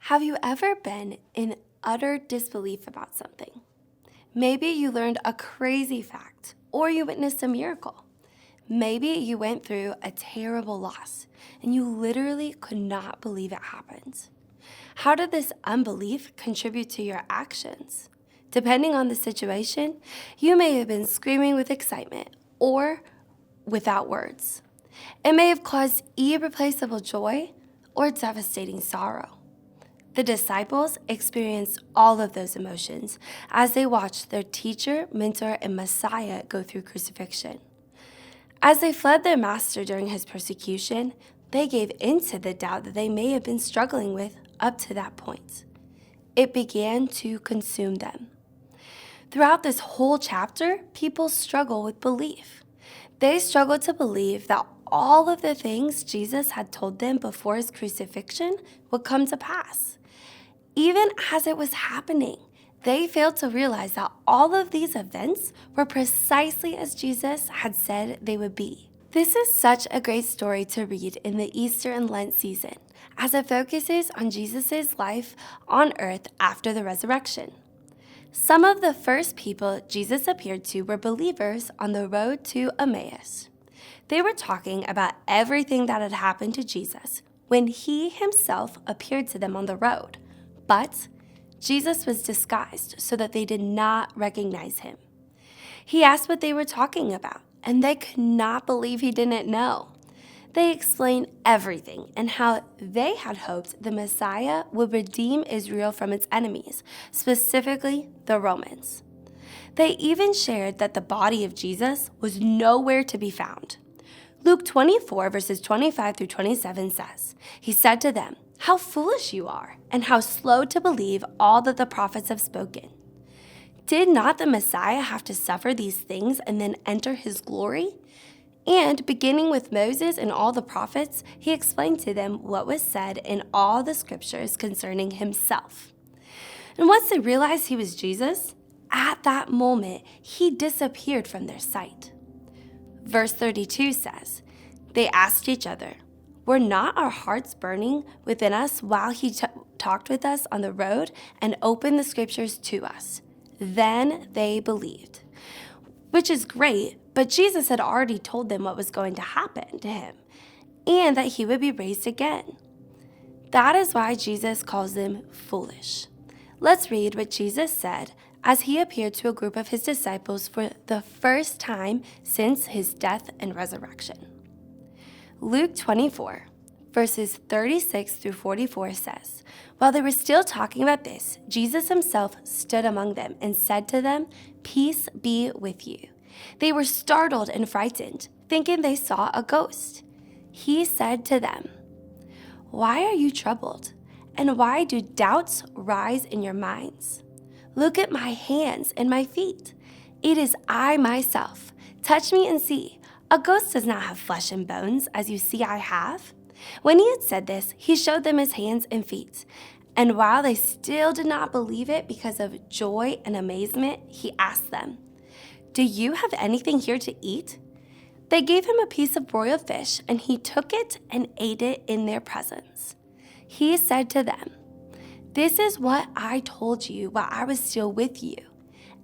Have you ever been in utter disbelief about something? Maybe you learned a crazy fact or you witnessed a miracle. Maybe you went through a terrible loss and you literally could not believe it happened. How did this unbelief contribute to your actions? Depending on the situation, you may have been screaming with excitement or without words. It may have caused irreplaceable joy or devastating sorrow. The disciples experienced all of those emotions as they watched their teacher, mentor, and Messiah go through crucifixion. As they fled their master during his persecution, they gave in to the doubt that they may have been struggling with up to that point. It began to consume them. Throughout this whole chapter, people struggle with belief. They struggle to believe that all of the things Jesus had told them before his crucifixion would come to pass. Even as it was happening, they failed to realize that all of these events were precisely as Jesus had said they would be. This is such a great story to read in the Easter and Lent season, as it focuses on Jesus' life on earth after the resurrection. Some of the first people Jesus appeared to were believers on the road to Emmaus. They were talking about everything that had happened to Jesus when he himself appeared to them on the road. But Jesus was disguised so that they did not recognize him. He asked what they were talking about, and they could not believe he didn't know. They explained everything and how they had hoped the Messiah would redeem Israel from its enemies, specifically the Romans. They even shared that the body of Jesus was nowhere to be found. Luke 24, verses 25 through 27 says, "He said to them, 'How foolish you are, and how slow to believe all that the prophets have spoken. Did not the Messiah have to suffer these things and then enter his glory?' And beginning with Moses and all the prophets, he explained to them what was said in all the scriptures concerning himself. And once they realized he was Jesus, at that moment, he disappeared from their sight." Verse 32 says, "They asked each other, 'Were not our hearts burning within us while he talked with us on the road and opened the scriptures to us?' Then they believed." Which is great, but Jesus had already told them what was going to happen to him and that he would be raised again. That is why Jesus calls them foolish. Let's read what Jesus said as he appeared to a group of his disciples for the first time since his death and resurrection. Luke 24, verses 36 through 44 says, "While they were still talking about this, Jesus himself stood among them and said to them, 'Peace be with you.' They were startled and frightened, thinking they saw a ghost. He said to them, 'Why are you troubled? And why do doubts rise in your minds? Look at my hands and my feet. It is I myself. Touch me and see. A ghost does not have flesh and bones, as you see I have.' When he had said this, he showed them his hands and feet. And while they still did not believe it because of joy and amazement, he asked them, 'Do you have anything here to eat?' They gave him a piece of broiled fish, and he took it and ate it in their presence. He said to them, 'This is what I told you while I was still with you.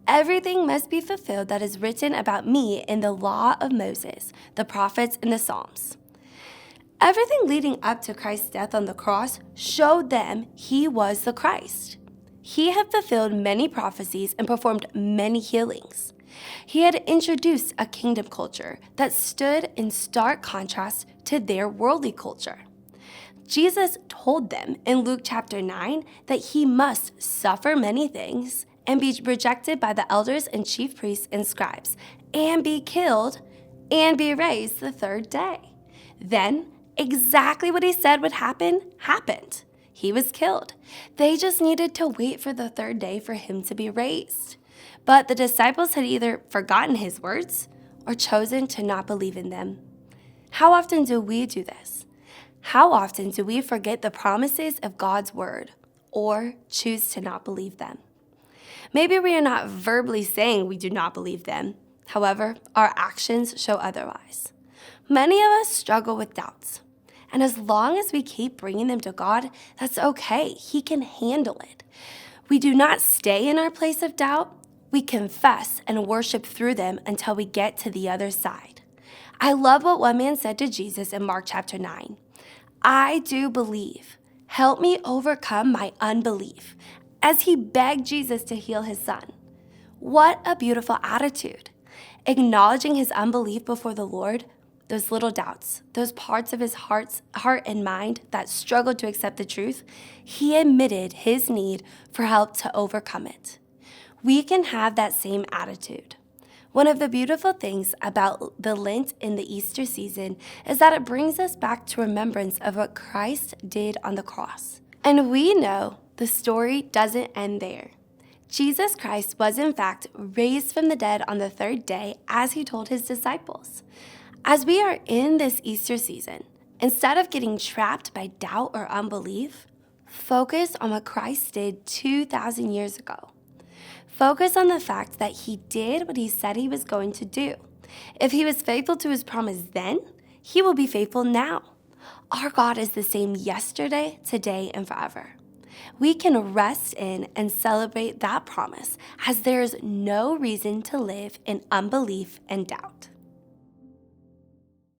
Everything must be fulfilled that is written about me in the law of Moses, the prophets, and the Psalms.' Everything leading up to Christ's death on the cross showed them he was the Christ. He had fulfilled many prophecies and performed many healings. He had introduced a kingdom culture that stood in stark contrast to their worldly culture. Jesus told them in Luke chapter 9 that he must suffer many things and be rejected by the elders and chief priests and scribes, and be killed and be raised the third day. Then, exactly what he said would happen happened. He was killed. They just needed to wait for the third day for him to be raised. But the disciples had either forgotten his words or chosen to not believe in them. How often do we do this? How often do we forget the promises of God's word or choose to not believe them? Maybe we are not verbally saying we do not believe them. However, our actions show otherwise. Many of us struggle with doubts. And as long as we keep bringing them to God, that's okay. He can handle it. We do not stay in our place of doubt. We confess and worship through them until we get to the other side. I love what one man said to Jesus in Mark chapter 9. I do believe. Help me overcome my unbelief, as he begged Jesus to heal his son. What a beautiful attitude. Acknowledging his unbelief before the Lord, those little doubts, those parts of his heart and mind that struggled to accept the truth, he admitted his need for help to overcome it. We can have that same attitude. One of the beautiful things about the Lent in the Easter season is that it brings us back to remembrance of what Christ did on the cross. And we know the story doesn't end there. Jesus Christ was in fact raised from the dead on the third day, as he told his disciples. As we are in this Easter season, instead of getting trapped by doubt or unbelief, focus on what Christ did 2,000 years ago. Focus on the fact that he did what he said he was going to do. If he was faithful to his promise then, he will be faithful now. Our God is the same yesterday, today, and forever. We can rest in and celebrate that promise, as there is no reason to live in unbelief and doubt.